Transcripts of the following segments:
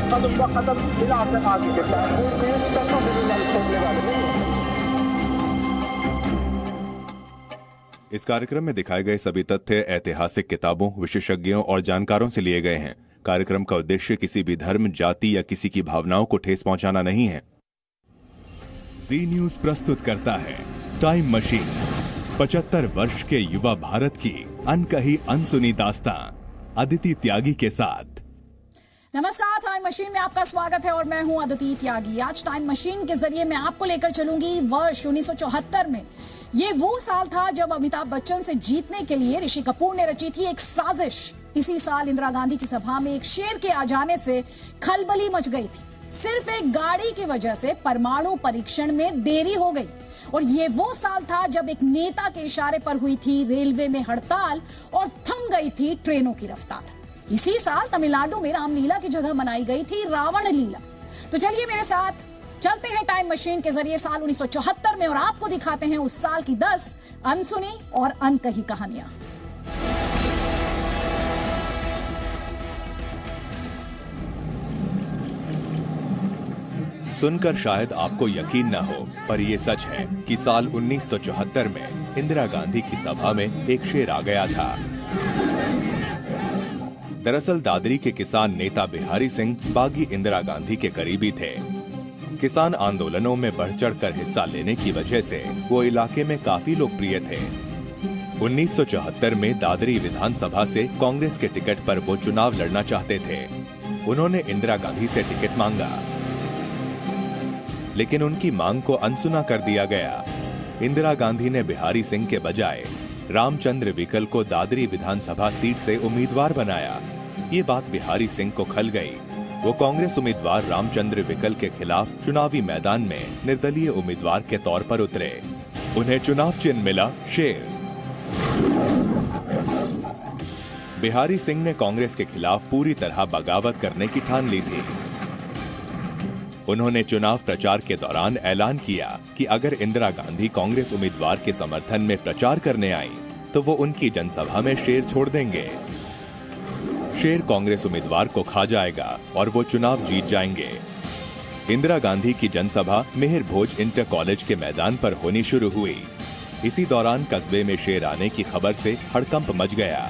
कदम ब कदम मिलाकर आगे बढ़ता है। कोई देश तत्व बिना छोड़ने वाले नहीं है। इस कार्यक्रम में दिखाए गए सभी तथ्य ऐतिहासिक किताबों, विशेषज्ञों और जानकारों से लिए गए हैं। कार्यक्रम का उद्देश्य किसी भी धर्म, जाति या किसी की भावनाओं को ठेस पहुंचाना नहीं है। जी न्यूज प्रस्तुत करता है टाइम मशीन, 75 वर्ष के युवा भारत की अनकही अनसुनी दास्तां, अदिति त्यागी के साथ। नमस्कार, टाइम मशीन में आपका स्वागत है और मैं हूं अदिति त्यागी। आज टाइम मशीन के जरिए मैं आपको लेकर चलूंगी वर्ष 1974 में। ये वो साल था जब अमिताभ बच्चन से जीतने के लिए ऋषि कपूर ने रची थी एक साजिश। इसी साल इंदिरा गांधी की सभा में एक शेर के आ जाने से खलबली मच गई थी। सिर्फ एक गाड़ी की वजह से परमाणु परीक्षण में देरी हो गई। और ये वो साल था जब एक नेता के इशारे पर हुई थी रेलवे में हड़ताल और थम गई थी ट्रेनों की रफ्तार। इसी साल तमिलनाडु में रामलीला की जगह मनाई गई थी रावण लीला। तो चलिए मेरे साथ चलते हैं टाइम मशीन के जरिए साल 1974 में और आपको दिखाते हैं उस साल की 10 अनसुनी और अनकही कहानियां। सुनकर शायद आपको यकीन न हो, पर यह सच है कि साल 1974 में इंदिरा गांधी की सभा में एक शेर आ गया था। दरअसल दादरी के किसान नेता बिहारी सिंह बागी इंदिरा गांधी के करीबी थे। किसान आंदोलनों में बढ़ चढ़कर हिस्सा लेने की वजह से वो इलाके में काफी लोकप्रिय थे। 1974 में दादरी विधानसभा से कांग्रेस के टिकट पर वो चुनाव लड़ना चाहते थे। उन्होंने इंदिरा गांधी से टिकट मांगा, लेकिन उनकी मांग को अनसुना कर दिया गया। इंदिरा गांधी ने बिहारी सिंह के बजाय रामचंद्र विकल को दादरी विधानसभा सीट से उम्मीदवार बनाया। ये बात बिहारी सिंह को खल गई। वो कांग्रेस उम्मीदवार रामचंद्र विकल के खिलाफ चुनावी मैदान में निर्दलीय उम्मीदवार के तौर पर उतरे। उन्हें चुनाव चिन्ह मिला शेर। बिहारी सिंह ने कांग्रेस के खिलाफ पूरी तरह बगावत करने की ठान ली थी। उन्होंने चुनाव प्रचार के दौरान ऐलान किया कि अगर इंदिरा गांधी कांग्रेस उम्मीदवार के समर्थन में प्रचार करने आई तो वो उनकी जनसभा में शेर छोड़ देंगे। शेर कांग्रेस उम्मीदवार को खा जाएगा और वो चुनाव जीत जाएंगे। इंदिरा गांधी की जनसभा मेहर भोज इंटर कॉलेज के मैदान पर होनी शुरू हुई। इसी दौरान कस्बे में शेर आने की खबर से हड़कंप मच गया।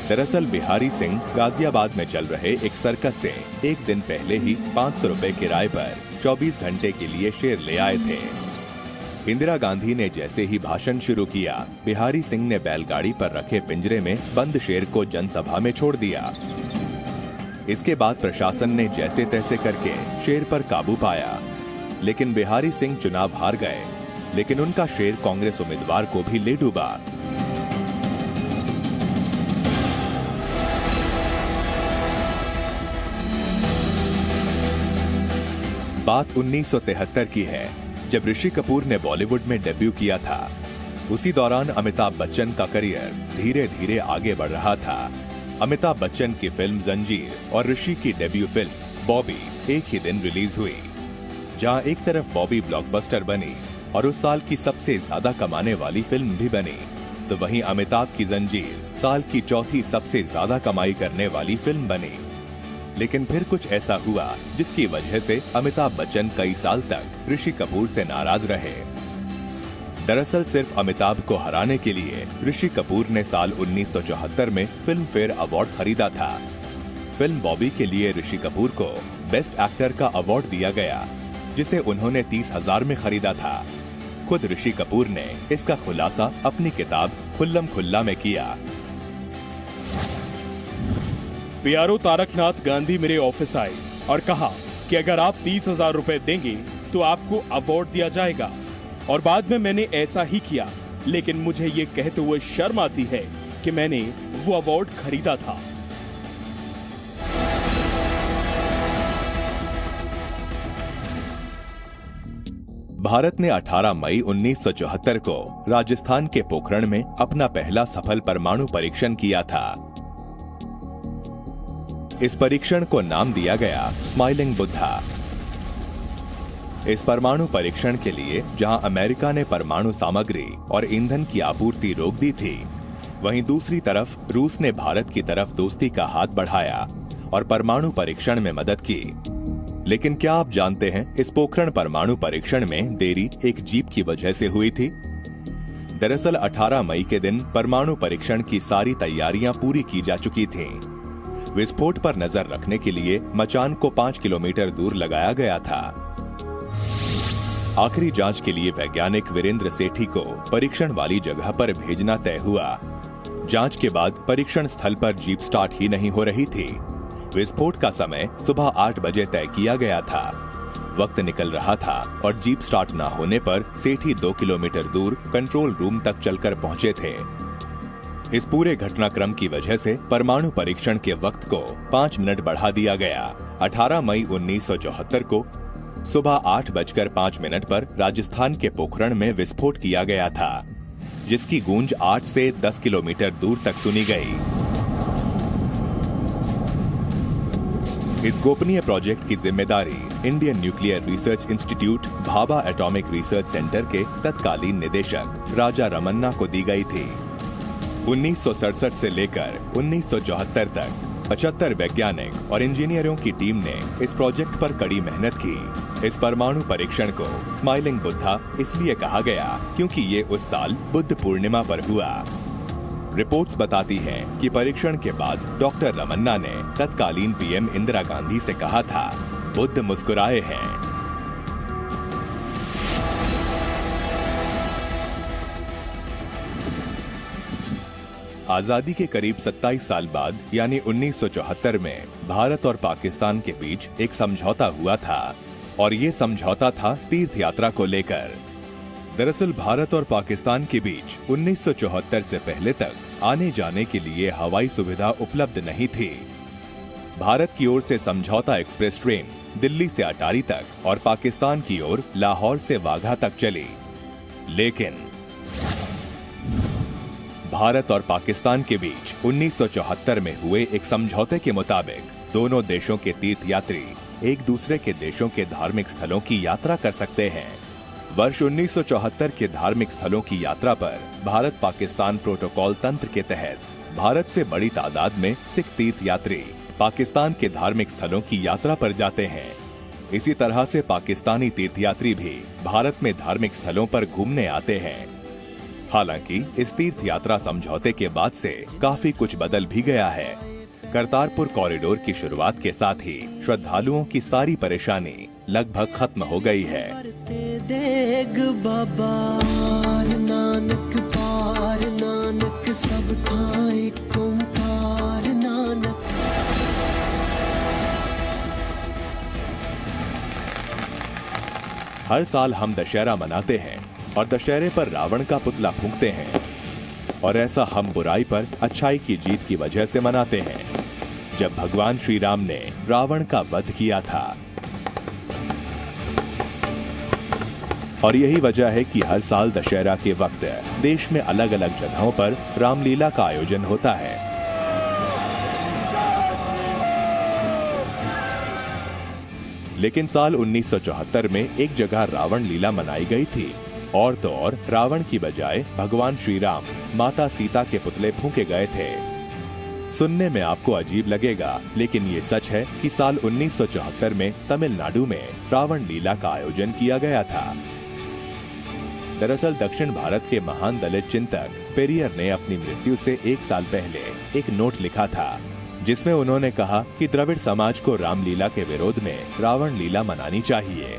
दरअसल बिहारी सिंह गाजियाबाद में चल रहे एक सर्कस से एक दिन पहले ही 500 रुपए किराए पर 24 घंटे के लिए शेर ले आए थे। इंदिरा गांधी ने जैसे ही भाषण शुरू किया, बिहारी सिंह ने बैलगाड़ी पर रखे पिंजरे में बंद शेर को जनसभा में छोड़ दिया। इसके बाद प्रशासन ने जैसे तैसे करके शेर पर काबू पाया, लेकिन बिहारी सिंह चुनाव हार गए। लेकिन उनका शेर कांग्रेस उम्मीदवार को भी ले डूबा। बात 1973 की है, जब ऋषि कपूर ने बॉलीवुड में डेब्यू किया था। उसी दौरान अमिताभ बच्चन का करियर धीरे धीरे आगे बढ़ रहा था। अमिताभ बच्चन की फिल्म जंजीर और ऋषि की डेब्यू फिल्म बॉबी एक ही दिन रिलीज हुई। जहां एक तरफ बॉबी ब्लॉकबस्टर बनी और उस साल की सबसे ज्यादा कमाने वाली फिल्म भी बनी, तो वहीं अमिताभ की जंजीर साल की चौथी सबसे ज्यादा कमाई करने वाली फिल्म बनी। लेकिन फिर कुछ ऐसा हुआ जिसकी वजह से अमिताभ बच्चन कई साल तक ऋषि कपूर से नाराज रहे। दरअसल सिर्फ अमिताभ को हराने के लिए ऋषि कपूर ने साल 1974 में फिल्म फेयर अवार्ड खरीदा था। फिल्म बॉबी के लिए ऋषि कपूर को बेस्ट एक्टर का अवार्ड दिया गया, जिसे उन्होंने 30,000 में खरीदा था। खुद ऋषि कपूर ने इसका खुलासा अपनी किताब खुल्लम खुल्ला में किया। पीआरओ तारकनाथ गांधी मेरे ऑफिस आए और कहा कि अगर आप 30,000 रुपए देंगे तो आपको अवार्ड दिया जाएगा। और बाद में मैंने ऐसा ही किया, लेकिन मुझे ये कहते हुए शर्म आती है कि मैंने वो अवार्ड खरीदा था। भारत ने 18 मई 1974 को राजस्थान के पोखरण में अपना पहला सफल परमाणु परीक्षण किया था। इस परीक्षण को नाम दिया गया स्माइलिंग बुद्धा। इस परमाणु परीक्षण के लिए जहां अमेरिका ने परमाणु सामग्री और ईंधन की आपूर्ति रोक दी थी, वहीं दूसरी तरफ रूस ने भारत की तरफ दोस्ती का हाथ बढ़ाया और परमाणु परीक्षण में मदद की। लेकिन क्या आप जानते हैं, इस पोखरण परमाणु परीक्षण में देरी एक जीप की वजह से हुई थी। दरअसल 18 मई के दिन परमाणु परीक्षण की सारी तैयारियां पूरी की जा चुकी थीं। विस्फोट पर नजर रखने के लिए मचान को 5 किलोमीटर दूर लगाया गया था। आखिरी जांच के लिए वैज्ञानिक वीरेंद्र सेठी को परीक्षण वाली जगह पर भेजना तय हुआ। जांच के बाद परीक्षण स्थल पर जीप स्टार्ट ही नहीं हो रही थी। विस्फोट का समय सुबह 8 बजे तय किया गया था। वक्त निकल रहा था और जीप स्टार्ट ना होने पर सेठी 2 किलोमीटर दूर कंट्रोल रूम तक चलकर पहुंचे थे। इस पूरे घटनाक्रम की वजह से परमाणु परीक्षण के वक्त को 5 मिनट बढ़ा दिया गया। 18 मई 1974 को सुबह 8:05 पर राजस्थान के पोखरण में विस्फोट किया गया था, जिसकी गूंज 8 से 10 किलोमीटर दूर तक सुनी गई। इस गोपनीय प्रोजेक्ट की जिम्मेदारी Indian nuclear research institute Bhabha atomic research centre के तत्कालीन निदेशक राजा रमन्ना को दी गई थी। 1967 से लेकर 1974 तक 75 वैज्ञानिक और इंजीनियरों की टीम ने इस प्रोजेक्ट पर कड़ी मेहनत की। इस परमाणु परीक्षण को स्माइलिंग बुद्धा इसलिए कहा गया क्योंकि ये उस साल बुद्ध पूर्णिमा पर हुआ। रिपोर्ट्स बताती हैं कि परीक्षण के बाद डॉक्टर रमन्ना ने तत्कालीन पीएम इंदिरा गांधी से कहा था, बुद्ध मुस्कुराए हैं। आजादी के करीब 27 साल बाद यानी 1974 में भारत और पाकिस्तान के बीच एक समझौता हुआ था और ये समझौता था तीर्थ यात्रा को लेकर। दरअसल भारत और पाकिस्तान के बीच 1974 से पहले तक आने जाने के लिए हवाई सुविधा उपलब्ध नहीं थी। भारत की ओर से समझौता एक्सप्रेस ट्रेन दिल्ली से अटारी तक और पाकिस्तान की ओर लाहौर से वाघा तक चली। लेकिन भारत और पाकिस्तान के बीच 1974 में हुए एक समझौते के मुताबिक दोनों देशों के तीर्थयात्री एक दूसरे के देशों के धार्मिक स्थलों की यात्रा कर सकते हैं। वर्ष 1974 के धार्मिक स्थलों की यात्रा पर भारत पाकिस्तान प्रोटोकॉल तंत्र के तहत भारत से बड़ी तादाद में सिख तीर्थयात्री पाकिस्तान के धार्मिक स्थलों की यात्रा पर जाते हैं। इसी तरह से पाकिस्तानी तीर्थयात्री भी भारत में धार्मिक स्थलों पर घूमने आते हैं। हालांकि इस तीर्थ यात्रा समझौते के बाद से काफी कुछ बदल भी गया है। करतारपुर कॉरिडोर की शुरुआत के साथ ही श्रद्धालुओं की सारी परेशानी लगभग खत्म हो गई है। देग बाबा नानक पार नानक सब थाए ओंकार नानक। हर साल हम दशहरा मनाते हैं और दशहरे पर रावण का पुतला फूंकते हैं और ऐसा हम बुराई पर अच्छाई की जीत की वजह से मनाते हैं, जब भगवान श्री राम ने रावण का वध किया था। और यही वजह है कि हर साल दशहरा के वक्त देश में अलग अलग जगहों पर रामलीला का आयोजन होता है। लेकिन साल 1974 में एक जगह रावण लीला मनाई गई थी और तो और रावण की बजाय भगवान श्री राम माता सीता के पुतले फूंके गए थे। सुनने में आपको अजीब लगेगा, लेकिन ये सच है कि साल 1974 में तमिलनाडु में रावण लीला का आयोजन किया गया था। दरअसल दक्षिण भारत के महान दलित चिंतक पेरियर ने अपनी मृत्यु से 1 साल पहले एक नोट लिखा था, जिसमें उन्होंने कहा कि द्रविड़ समाज को रामलीला के विरोध में रावण लीला मनानी चाहिए।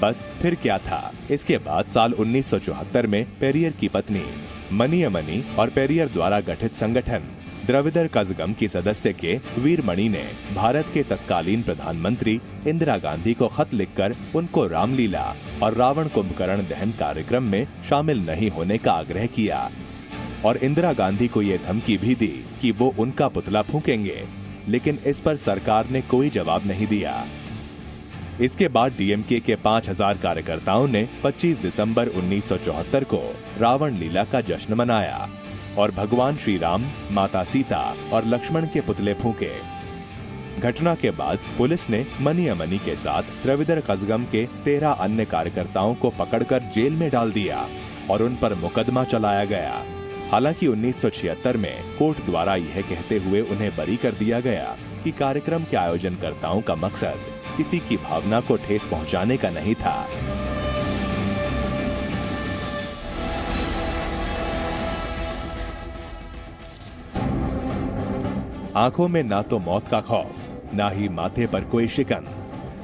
बस फिर क्या था, इसके बाद साल 1974 में पेरियर की पत्नी मनियमनी और पेरियर द्वारा गठित संगठन द्रविड़ कज़गम की सदस्य के वीरमणि ने भारत के तत्कालीन प्रधानमंत्री इंदिरा गांधी को खत लिखकर उनको रामलीला और रावण कुंभकर्ण दहन कार्यक्रम में शामिल नहीं होने का आग्रह किया और इंदिरा गांधी को ये धमकी भी दी कि वो उनका पुतला फूंकेंगे, लेकिन इस पर सरकार ने कोई जवाब नहीं दिया। इसके बाद डीएमके के 5000 कार्यकर्ताओं ने 25 दिसंबर 1974 को रावण लीला का जश्न मनाया और भगवान श्री राम, माता सीता और लक्ष्मण के पुतले फूंके। घटना के बाद पुलिस ने मनियमनी के साथ द्रविड़ कज़गम के 13 अन्य कार्यकर्ताओं को पकड़कर जेल में डाल दिया और उन पर मुकदमा चलाया गया। हालांकि 1976 में कोर्ट द्वारा यह कहते हुए उन्हें बरी कर दिया गया कि कार्यक्रम के आयोजनकर्ताओं का मकसद किसी की भावना को ठेस पहुंचाने का नहीं था। आंखों में ना तो मौत का खौफ, ना ही माथे पर कोई शिकन,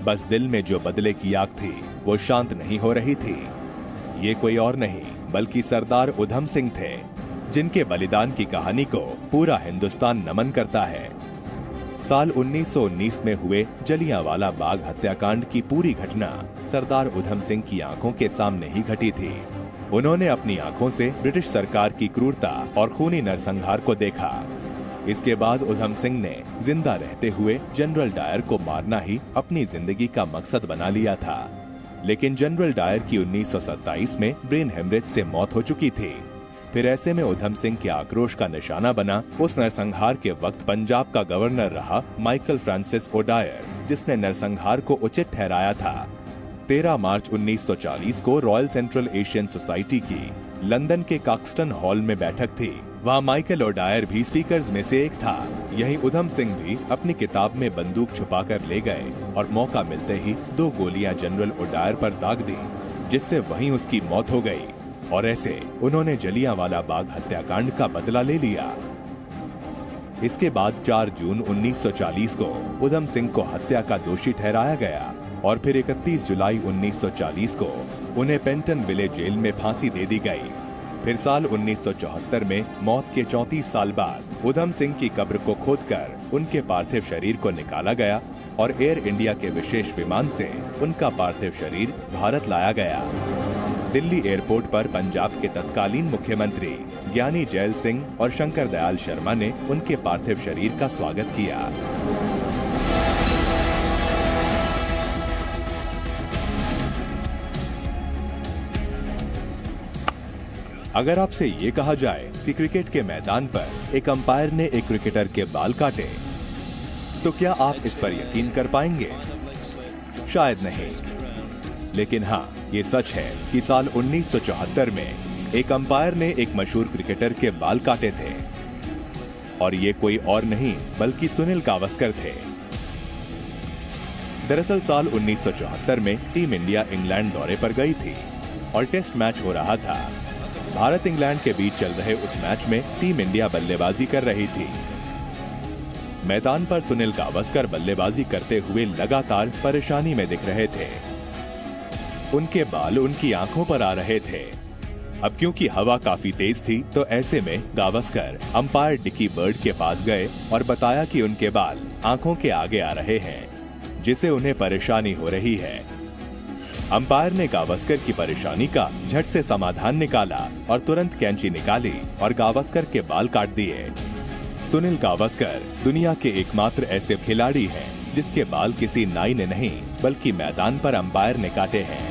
बस दिल में जो बदले की आग थी वो शांत नहीं हो रही थी। ये कोई और नहीं बल्कि सरदार उधम सिंह थे, जिनके बलिदान की कहानी को पूरा हिंदुस्तान नमन करता है। साल 1919 में हुए जलियांवाला बाग हत्याकांड की पूरी घटना सरदार उधम सिंह की आंखों के सामने ही घटी थी। उन्होंने अपनी आंखों से ब्रिटिश सरकार की क्रूरता और खूनी नरसंहार को देखा। इसके बाद उधम सिंह ने जिंदा रहते हुए जनरल डायर को मारना ही अपनी जिंदगी का मकसद बना लिया था। लेकिन जनरल डायर की 1927 में ब्रेन हेमरेज से मौत हो चुकी थी। फिर ऐसे में उधम सिंह के आक्रोश का निशाना बना उस नरसंहार के वक्त पंजाब का गवर्नर रहा माइकल फ्रांसिस ओडायर, जिसने नरसंहार को उचित ठहराया था। 13 मार्च 1940 को रॉयल सेंट्रल एशियन सोसाइटी की लंदन के काक्सटन हॉल में बैठक थी। वहाँ माइकल ओडायर भी स्पीकर्स में से एक था। यहीं उधम सिंह भी अपनी किताब में बंदूक छुपाकर ले गए और मौका मिलते ही 2 गोलियां जनरल ओडायर पर दाग दी, जिससे वहीं उसकी मौत हो गई। और ऐसे उन्होंने जलियांवाला बाग हत्याकांड का बदला ले लिया। इसके बाद 4 जून 1940 को उधम सिंह को हत्या का दोषी ठहराया गया और फिर 31 जुलाई 1940 को उन्हें पेंटन विलेज जेल में फांसी दे दी गई। फिर साल 1974 में मौत के 34 साल बाद उधम सिंह की कब्र को खोदकर उनके पार्थिव शरीर को निकाला गया और एयर इंडिया के विशेष विमान से उनका पार्थिव शरीर भारत लाया गया। दिल्ली एयरपोर्ट पर पंजाब के तत्कालीन मुख्यमंत्री ज्ञानी जैल सिंह और शंकर दयाल शर्मा ने उनके पार्थिव शरीर का स्वागत किया। अगर आपसे ये कहा जाए कि क्रिकेट के मैदान पर एक अंपायर ने एक क्रिकेटर के बाल काटे, तो क्या आप इस पर यकीन कर पाएंगे? शायद नहीं। लेकिन हाँ, ये सच है कि साल 1974 में एक अंपायर ने एक मशहूर क्रिकेटर के बाल काटे थे और ये कोई और नहीं बल्कि सुनील गावस्कर थे। दरअसल साल 1974 में टीम इंडिया इंग्लैंड दौरे पर गई थी और टेस्ट मैच हो रहा था। भारत इंग्लैंड के बीच चल रहे उस मैच में टीम इंडिया बल्लेबाजी कर रही थी। मैदान पर सुनील गावस्कर बल्लेबाजी करते हुए लगातार परेशानी में दिख रहे थे। उनके बाल उनकी आंखों पर आ रहे थे। अब क्योंकि हवा काफी तेज थी तो ऐसे में गावस्कर अंपायर डिकी बर्ड के पास गए और बताया कि उनके बाल आंखों के आगे आ रहे हैं, जिससे उन्हें परेशानी हो रही है। अंपायर ने गावस्कर की परेशानी का झट से समाधान निकाला और तुरंत कैंची निकाली और गावस्कर के बाल काट दिए। सुनील गावस्कर दुनिया के एकमात्र ऐसे खिलाड़ी हैं जिसके बाल किसी नाई ने नहीं बल्कि मैदान पर अंपायर ने काटे हैं।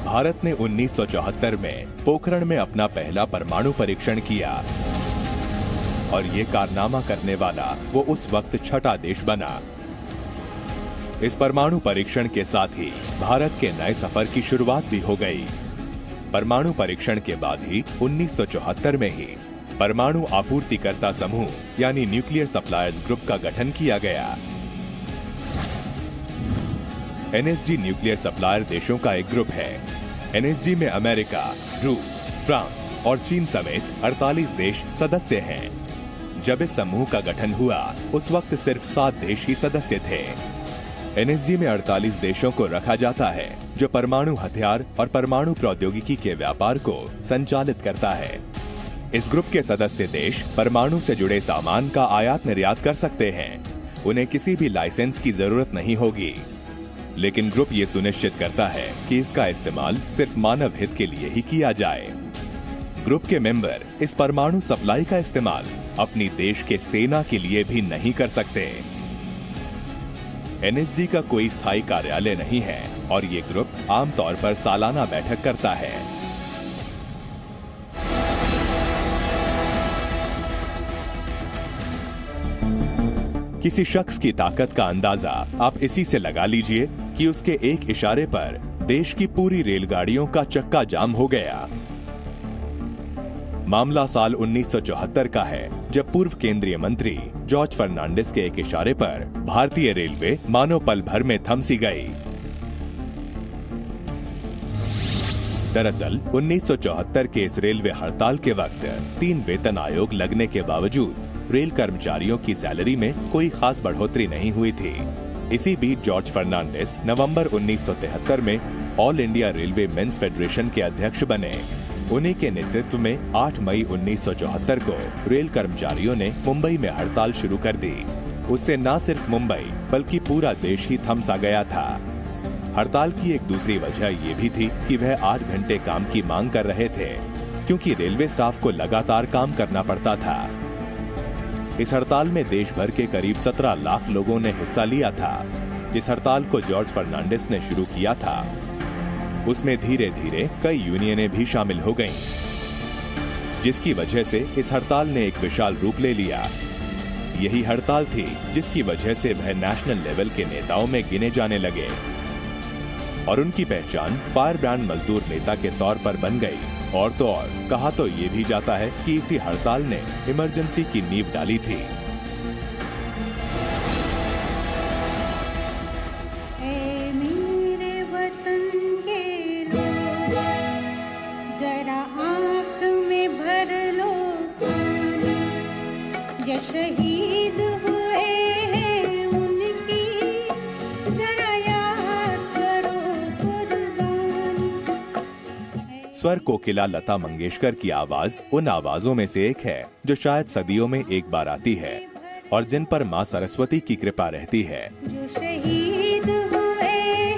भारत ने 1974 में पोखरण में अपना पहला परमाणु परीक्षण किया और ये कारनामा करने वाला वो उस वक्त छठा देश बना। इस परमाणु परीक्षण के साथ ही भारत के नए सफर की शुरुआत भी हो गई। परमाणु परीक्षण के बाद ही 1974 में ही परमाणु आपूर्तिकर्ता समूह यानी न्यूक्लियर सप्लायर्स ग्रुप का गठन किया गया। एनएसजी न्यूक्लियर सप्लायर देशों का एक ग्रुप है। एनएसजी में अमेरिका, रूस, फ्रांस और चीन समेत 48 देश सदस्य हैं। जब इस समूह का गठन हुआ उस वक्त सिर्फ 7 देश ही सदस्य थे। एनएसजी में 48 देशों को रखा जाता है जो परमाणु हथियार और परमाणु प्रौद्योगिकी के व्यापार को संचालित करता है। इस ग्रुप के सदस्य देश परमाणु से जुड़े सामान का आयात निर्यात कर सकते हैं। उन्हें किसी भी लाइसेंस की जरूरत नहीं होगी। लेकिन ग्रुप ये सुनिश्चित करता है कि इसका इस्तेमाल सिर्फ मानव हित के लिए ही किया जाए। ग्रुप के मेंबर इस परमाणु सप्लाई का इस्तेमाल अपनी देश के सेना के लिए भी नहीं कर सकते। एनएसजी का कोई स्थायी कार्यालय नहीं है और ये ग्रुप आमतौर पर सालाना बैठक करता है। किसी शख्स की ताकत का अंदाजा आप इसी से लगा लीजिए कि उसके एक इशारे पर देश की पूरी रेलगाड़ियों का चक्का जाम हो गया। मामला साल 1974 का है, जब पूर्व केंद्रीय मंत्री जॉर्ज फर्नांडिस के एक इशारे पर भारतीय रेलवे मानो पल भर में थम सी गई। दरअसल 1974 के इस रेलवे हड़ताल के वक्त 3 वेतन आयोग लगने के बावजूद रेल कर्मचारियों की सैलरी में कोई खास बढ़ोतरी नहीं हुई थी। इसी बीच जॉर्ज फर्नांडिस नवंबर 1973 में all India railway men's federation के अध्यक्ष बने। उन्हीं के नेतृत्व में 8 मई 1974 को रेल कर्मचारियों ने मुंबई में हड़ताल शुरू कर दी। उससे न सिर्फ मुंबई बल्कि पूरा देश ही थम सा गया था। हड़ताल की एक दूसरी वजह ये भी थी कि वह 8 घंटे काम की मांग कर रहे थे, क्योंकि रेलवे स्टाफ को लगातार काम करना पड़ता था। इस हड़ताल में देश भर के करीब 17 लाख लोगों ने हिस्सा लिया था। जिस हड़ताल को जॉर्ज फर्नांडिस ने शुरू किया था, उसमें धीरे धीरे कई यूनियनें भी शामिल हो गईं, जिसकी वजह से इस हड़ताल ने एक विशाल रूप ले लिया। यही हड़ताल थी जिसकी वजह से वह नेशनल लेवल के नेताओं में गिने जाने लगे और उनकी पहचान फायर ब्रांड मजदूर नेता के तौर पर बन गई। और तो और कहा तो ये भी जाता है कि इसी हड़ताल ने इमरजेंसी की नींव डाली थी। मेरे वतन के लोग, जरा आँख में भर लो पानी, ये शहीद हुए हैं उनकी, जरा याद करो कुर्बानी। स्वर कोकिला लता मंगेशकर की आवाज उन आवाजों में से एक है जो शायद सदियों में एक बार आती है और जिन पर मां सरस्वती की कृपा रहती है। जो शहीद हुए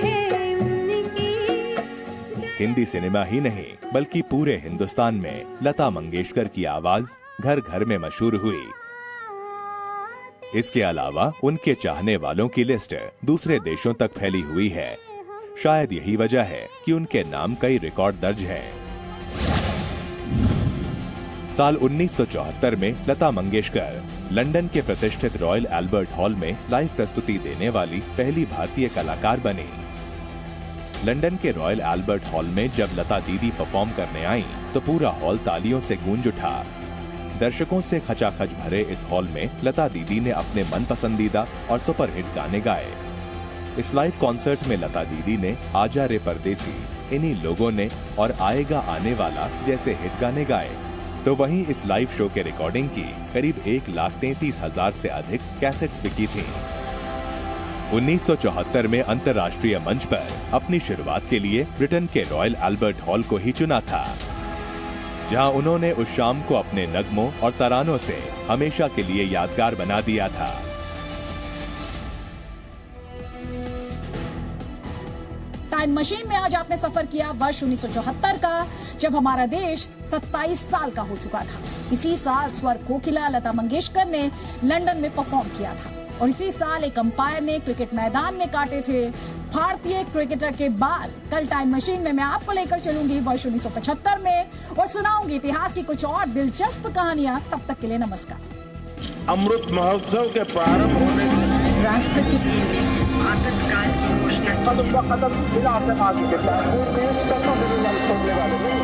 हैं उनकी, हिंदी सिनेमा ही नहीं बल्कि पूरे हिंदुस्तान में लता मंगेशकर की आवाज घर घर में मशहूर हुई। इसके अलावा उनके चाहने वालों की लिस्ट दूसरे देशों तक फैली हुई है। शायद यही वजह है कि उनके नाम कई रिकॉर्ड दर्ज हैं। साल 1974 में लता मंगेशकर लंदन के प्रतिष्ठित रॉयल एल्बर्ट हॉल में लाइव प्रस्तुति देने वाली पहली भारतीय कलाकार बनी। लंदन के रॉयल एल्बर्ट हॉल में जब लता दीदी परफॉर्म करने आईं, तो पूरा हॉल तालियों से गूंज उठा। दर्शकों से खचाखच भरे इस हॉल में लता दीदी ने अपने मन पसंदीदा और सुपरहिट गाने गाए। इस लाइव कॉन्सर्ट में लता दीदी ने आजा रे परदेसी, इन्हीं लोगों ने और आएगा आने वाला जैसे हिट गाने गाए। तो वहीं इस लाइव शो के रिकॉर्डिंग की करीब 1,33,000 से अधिक कैसेट्स बिकी थीं। 1974 में अंतर्राष्ट्रीय मंच पर अपनी शुरुआत के लिए ब्रिटेन के रॉयल एल्बर्ट हॉल को ही चुना था, जहां उन्होंने उस शाम को अपने नगमों और तरानों से हमेशा के लिए यादगार बना दिया था। टाइम मशीन में आज आपने सफर किया वर्ष 1974 का, जब हमारा देश 27 साल का हो चुका था। इसी साल स्वर कोकिला लता मंगेशकर ने लंदन में परफॉर्म किया था और इसी साल एक अंपायर ने क्रिकेट मैदान में काटे थे भारतीय क्रिकेटर के बाल। कल टाइम मशीन में मैं आपको लेकर चलूंगी वर्ष 1975 में और सुनाऊंगी इतिहास की कुछ और दिलचस्प कहानियां। तब तक के लिए नमस्कार। अमृत महोत्सव के प्रारंभ होने राष्ट्रपति ने आपातकाल की घोषणा की। अब उसका कदम बिना आतंकवाद के देश तत्व विरोधी छोड़ने वाले नहीं।